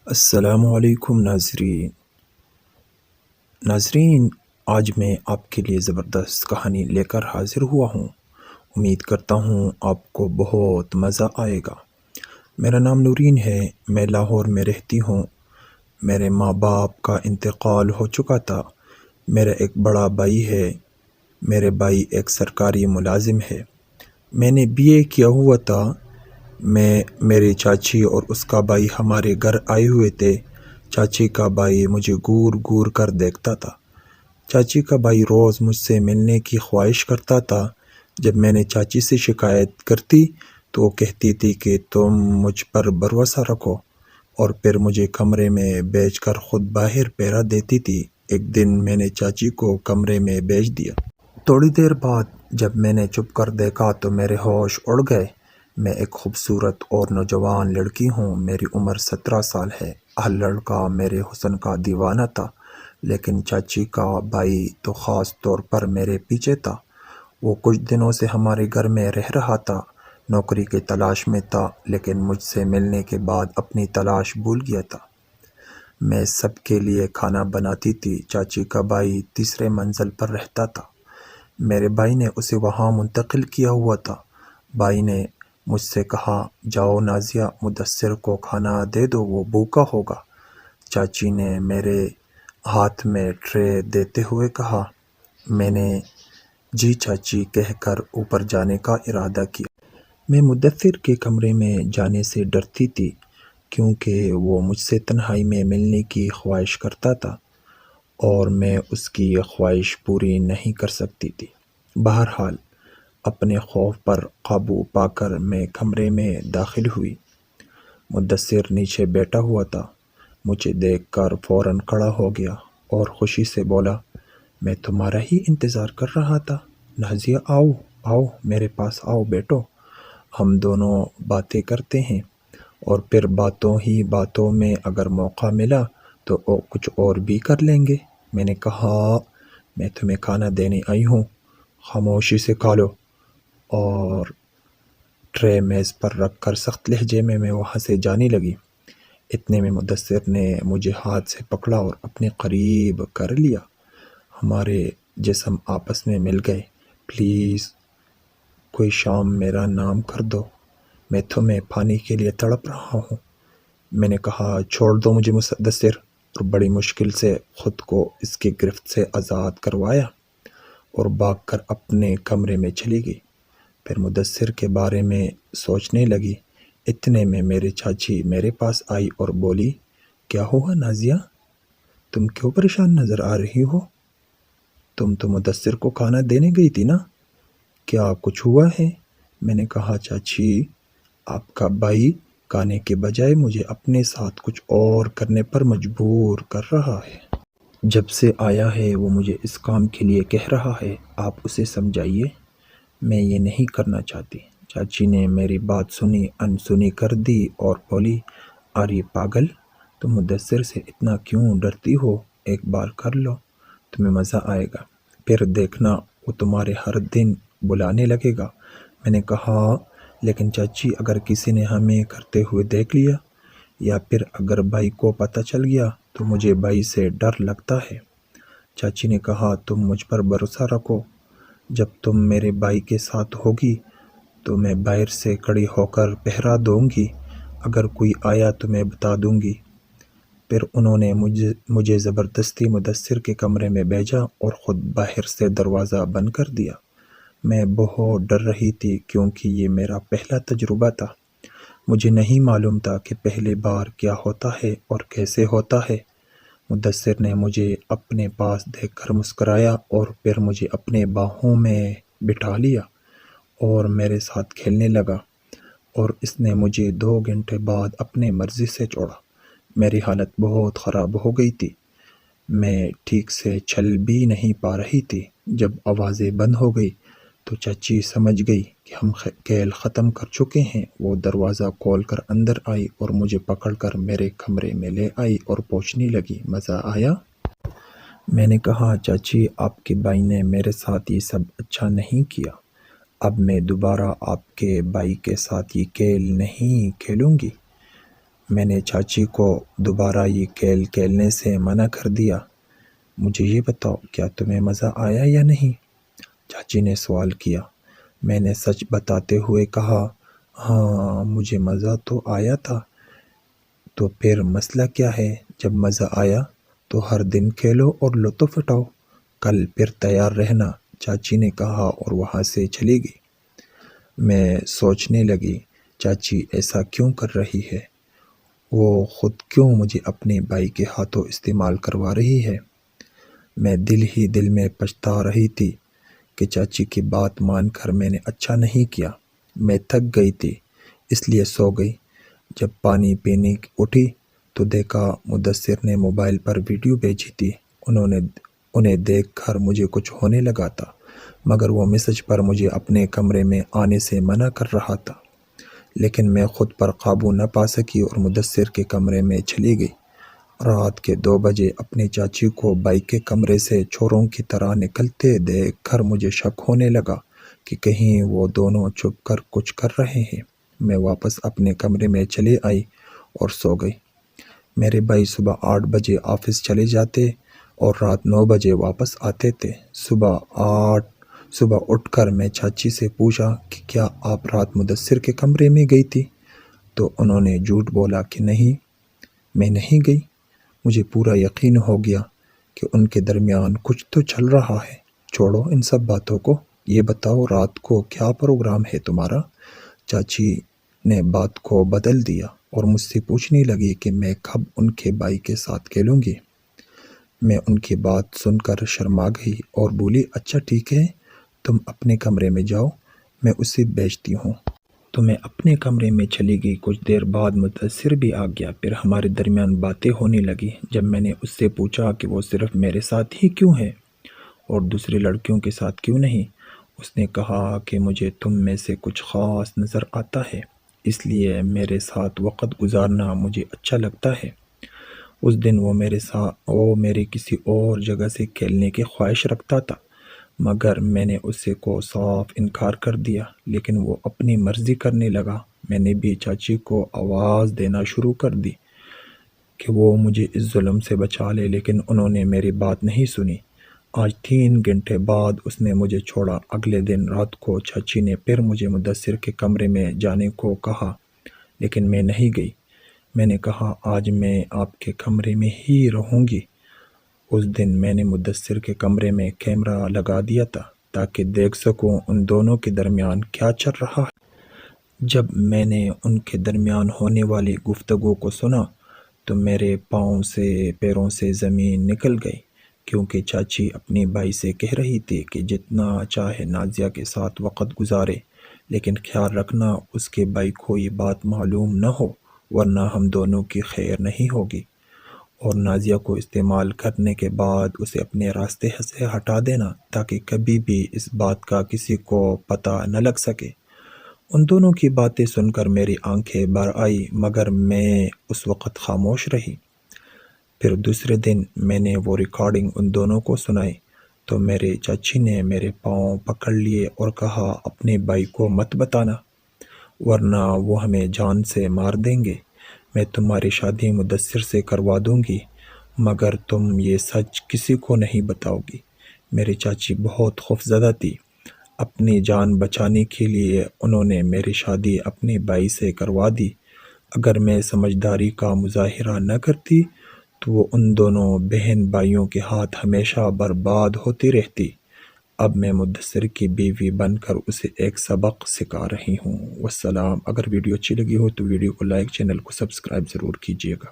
السلام علیکم ناظرین، آج میں آپ کے لیے زبردست کہانی لے کر حاضر ہوا ہوں۔ امید کرتا ہوں آپ کو بہت مزہ آئے گا۔ میرا نام نورین ہے، میں لاہور میں رہتی ہوں۔ میرے ماں باپ کا انتقال ہو چکا تھا۔ میرا ایک بڑا بھائی ہے، میرے بھائی ایک سرکاری ملازم ہے۔ میں نے BA کیا ہوا تھا۔ میری چاچی اور اس کا بھائی ہمارے گھر آئے ہوئے تھے۔ چاچی کا بھائی مجھے گور گور کر دیکھتا تھا۔ چاچی کا بھائی روز مجھ سے ملنے کی خواہش کرتا تھا۔ جب میں نے چاچی سے شکایت کرتی تو وہ کہتی تھی کہ تم مجھ پر بھروسہ رکھو، اور پھر مجھے کمرے میں بھیج کر خود باہر پہرا دیتی تھی۔ ایک دن میں نے چاچی کو کمرے میں بھیج دیا۔ تھوڑی دیر بعد جب میں نے چھپ کر دیکھا تو میرے ہوش اڑ گئے۔ میں ایک خوبصورت اور نوجوان لڑکی ہوں۔ میری عمر 17 سال ہے۔ ہر لڑکا میرے حسن کا دیوانہ تھا، لیکن چاچی کا بھائی تو خاص طور پر میرے پیچھے تھا۔ وہ کچھ دنوں سے ہمارے گھر میں رہ رہا تھا، نوکری کی تلاش میں تھا، لیکن مجھ سے ملنے کے بعد اپنی تلاش بھول گیا تھا۔ میں سب کے لیے کھانا بناتی تھی۔ چاچی کا بھائی تیسرے منزل پر رہتا تھا۔ میرے بھائی نے اسے وہاں منتقل کیا ہوا تھا۔ بھائی نے مجھ سے کہا، جاؤ نازیہ، مدثر کو کھانا دے دو، وہ بھوکا ہوگا۔ چاچی نے میرے ہاتھ میں ٹرے دیتے ہوئے کہا۔ میں نے جی چاچی کہہ کر اوپر جانے کا ارادہ کیا۔ میں مدثر کے کمرے میں جانے سے ڈرتی تھی، کیونکہ وہ مجھ سے تنہائی میں ملنے کی خواہش کرتا تھا اور میں اس کی یہ خواہش پوری نہیں کر سکتی تھی۔ بہرحال اپنے خوف پر قابو پا کر میں کمرے میں داخل ہوئی۔ مدثر نیچے بیٹھا ہوا تھا۔ مجھے دیکھ کر فوراً کھڑا ہو گیا اور خوشی سے بولا، میں تمہارا ہی انتظار کر رہا تھا۔ نازیہ، آؤ آؤ، میرے پاس آؤ، بیٹھو، ہم دونوں باتیں کرتے ہیں، اور پھر باتوں ہی باتوں میں اگر موقع ملا تو کچھ اور بھی کر لیں گے۔ میں نے کہا، میں تمہیں کھانا دینے آئی ہوں، خاموشی سے کھا لو۔ اور ٹرے میز پر رکھ کر سخت لہجے میں وہاں سے جانے لگی۔ اتنے میں مدثر نے مجھے ہاتھ سے پکڑا اور اپنے قریب کر لیا۔ ہمارے جسم آپس میں مل گئے۔ پلیز کوئی شام میرا نام کر دو، میں تمہیں پانے کے لیے تڑپ رہا ہوں۔ میں نے کہا، چھوڑ دو مجھے مدثر، اور بڑی مشکل سے خود کو اس کی گرفت سے آزاد کروایا اور بھاگ کر اپنے کمرے میں چلی گئی۔ پھر مدثر کے بارے میں سوچنے لگی۔ اتنے میں میری چاچی میرے پاس آئی اور بولی، کیا ہوا نازیہ؟ تم کیوں پریشان نظر آ رہی ہو؟ تم تو مدثر کو کھانا دینے گئی تھی نا، کیا کچھ ہوا ہے؟ میں نے کہا، چاچی، آپ کا بھائی کھانے کے بجائے مجھے اپنے ساتھ کچھ اور کرنے پر مجبور کر رہا ہے۔ جب سے آیا ہے وہ مجھے اس کام کے لیے کہہ رہا ہے، آپ اسے سمجھائیے، میں یہ نہیں کرنا چاہتی۔ چاچی نے میری بات سنی، انسنی کر دی اور بولی، ارے پاگل، تم مدثر سے اتنا کیوں ڈرتی ہو؟ ایک بار کر لو، تمہیں مزہ آئے گا، پھر دیکھنا وہ تمہارے ہر دن بلانے لگے گا۔ میں نے کہا، لیکن چاچی، اگر کسی نے ہمیں کرتے ہوئے دیکھ لیا، یا پھر اگر بھائی کو پتہ چل گیا تو مجھے بھائی سے ڈر لگتا ہے۔ چاچی نے کہا، تم مجھ پر بھروسہ رکھو، جب تم میرے بھائی کے ساتھ ہوگی تو میں باہر سے کھڑی ہو کر پہرا دوں گی، اگر کوئی آیا تو میں بتا دوں گی۔ پھر انہوں نے مجھے زبردستی مدثر کے کمرے میں بھیجا اور خود باہر سے دروازہ بند کر دیا۔ میں بہت ڈر رہی تھی، کیونکہ یہ میرا پہلا تجربہ تھا۔ مجھے نہیں معلوم تھا کہ پہلی بار کیا ہوتا ہے اور کیسے ہوتا ہے۔ مدثر نے مجھے اپنے پاس دیکھ کر مسکرایا اور پھر مجھے اپنے باہوں میں بٹھا لیا اور میرے ساتھ کھیلنے لگا، اور اس نے مجھے 2 گھنٹے بعد اپنے مرضی سے چھوڑا۔ میری حالت بہت خراب ہو گئی تھی، میں ٹھیک سے چل بھی نہیں پا رہی تھی۔ جب آوازیں بند ہو گئی تو چاچی سمجھ گئی کہ ہم کھیل ختم کر چکے ہیں۔ وہ دروازہ کھول کر اندر آئی اور مجھے پکڑ کر میرے کمرے میں لے آئی اور پوچھنے لگی، مزہ آیا؟ میں نے کہا، چاچی، آپ کے بھائی نے میرے ساتھ یہ سب اچھا نہیں کیا، اب میں دوبارہ آپ کے بھائی کے ساتھ یہ کھیل نہیں کھیلوں گی۔ میں نے چاچی کو دوبارہ یہ کھیل کھیلنے سے منع کر دیا۔ مجھے یہ بتاؤ، کیا تمہیں مزہ آیا یا نہیں؟ چاچی نے سوال کیا۔ میں نے سچ بتاتے ہوئے کہا، ہاں مجھے مزہ تو آیا تھا۔ تو پھر مسئلہ کیا ہے؟ جب مزہ آیا تو ہر دن کھیلو اور لطف اٹھاؤ۔ کل پھر تیار رہنا، چاچی نے کہا اور وہاں سے چلی گئی۔ میں سوچنے لگی، چاچی ایسا کیوں کر رہی ہے؟ وہ خود کیوں مجھے اپنے بھائی کے ہاتھوں استعمال کروا رہی ہے؟ میں دل ہی دل میں پچھتا رہی تھی کہ چاچی کی بات مان کر میں نے اچھا نہیں کیا۔ میں تھک گئی تھی، اس لیے سو گئی۔ جب پانی پینے اٹھی تو دیکھا مدثر نے موبائل پر ویڈیو بھیجی تھی۔ انہیں دیکھ کر مجھے کچھ ہونے لگا تھا، مگر وہ میسج پر مجھے اپنے کمرے میں آنے سے منع کر رہا تھا۔ لیکن میں خود پر قابو نہ پا سکی اور مدثر کے کمرے میں چلی گئی۔ رات کے 2 بجے اپنی چاچی کو بھائی کے کمرے سے چوروں کی طرح نکلتے دیکھ کر مجھے شک ہونے لگا کہ کہیں وہ دونوں چھپ کر کچھ کر رہے ہیں۔ میں واپس اپنے کمرے میں چلی آئی اور سو گئی۔ میرے بھائی صبح 8 بجے آفس چلے جاتے اور رات 9 بجے واپس آتے تھے۔ صبح اٹھ کر میں چاچی سے پوچھا کہ کیا آپ رات مدثر کے کمرے میں گئی تھی؟ تو انہوں نے جھوٹ بولا کہ نہیں، میں نہیں گئی۔ مجھے پورا یقین ہو گیا کہ ان کے درمیان کچھ تو چل رہا ہے۔ چھوڑو ان سب باتوں کو، یہ بتاؤ رات کو کیا پروگرام ہے تمہارا؟ چاچی نے بات کو بدل دیا اور مجھ سے پوچھنے لگی کہ میں کب ان کے بھائی کے ساتھ کھیلوں گی۔ میں ان کی بات سن کر شرما گئی اور بولی، اچھا ٹھیک ہے، تم اپنے کمرے میں جاؤ، میں اسے بھیجتی ہوں۔ تو میں اپنے کمرے میں چلی گئی۔ کچھ دیر بعد مدثر بھی آ گیا، پھر ہمارے درمیان باتیں ہونے لگی۔ جب میں نے اس سے پوچھا کہ وہ صرف میرے ساتھ ہی کیوں ہے اور دوسری لڑکیوں کے ساتھ کیوں نہیں، اس نے کہا کہ مجھے تم میں سے کچھ خاص نظر آتا ہے، اس لیے میرے ساتھ وقت گزارنا مجھے اچھا لگتا ہے۔ اس دن وہ میرے کسی اور جگہ سے کھیلنے کی خواہش رکھتا تھا، مگر میں نے اسے کو صاف انکار کر دیا، لیکن وہ اپنی مرضی کرنے لگا۔ میں نے بھی چاچی کو آواز دینا شروع کر دی کہ وہ مجھے اس ظلم سے بچا لے، لیکن انہوں نے میری بات نہیں سنی۔ آج 3 گھنٹے بعد اس نے مجھے چھوڑا۔ اگلے دن رات کو چاچی نے پھر مجھے مدثر کے کمرے میں جانے کو کہا، لیکن میں نہیں گئی۔ میں نے کہا، آج میں آپ کے کمرے میں ہی رہوں گی۔ اس دن میں نے مدثر کے کمرے میں کیمرہ لگا دیا تھا تاکہ دیکھ سکوں ان دونوں کے درمیان کیا چل رہا ہے۔ جب میں نے ان کے درمیان ہونے والی گفتگو کو سنا تو میرے پیروں سے زمین نکل گئی، کیونکہ چاچی اپنے بھائی سے کہہ رہی تھی کہ جتنا چاہے نازیہ کے ساتھ وقت گزارے، لیکن خیال رکھنا اس کے بھائی کو یہ بات معلوم نہ ہو، ورنہ ہم دونوں کی خیر نہیں ہوگی، اور نازیہ کو استعمال کرنے کے بعد اسے اپنے راستے سے ہٹا دینا تاکہ کبھی بھی اس بات کا کسی کو پتہ نہ لگ سکے۔ ان دونوں کی باتیں سن کر میری آنکھیں بھر آئی، مگر میں اس وقت خاموش رہی۔ پھر دوسرے دن میں نے وہ ریکارڈنگ ان دونوں کو سنائی تو میرے چاچی نے میرے پاؤں پکڑ لیے اور کہا، اپنے بھائی کو مت بتانا، ورنہ وہ ہمیں جان سے مار دیں گے۔ میں تمہاری شادی مدثر سے کروا دوں گی، مگر تم یہ سچ کسی کو نہیں بتاؤ گی۔ میری چاچی بہت خوفزدہ تھی۔ اپنی جان بچانے کے لیے انہوں نے میری شادی اپنے بھائی سے کروا دی۔ اگر میں سمجھداری کا مظاہرہ نہ کرتی تو وہ ان دونوں بہن بھائیوں کے ہاتھ ہمیشہ برباد ہوتی رہتی۔ اب میں مدثر کی بیوی بن کر اسے ایک سبق سکھا رہی ہوں۔ والسلام۔ اگر ویڈیو اچھی لگی ہو تو ویڈیو کو لائک، چینل کو سبسکرائب ضرور کیجیے گا۔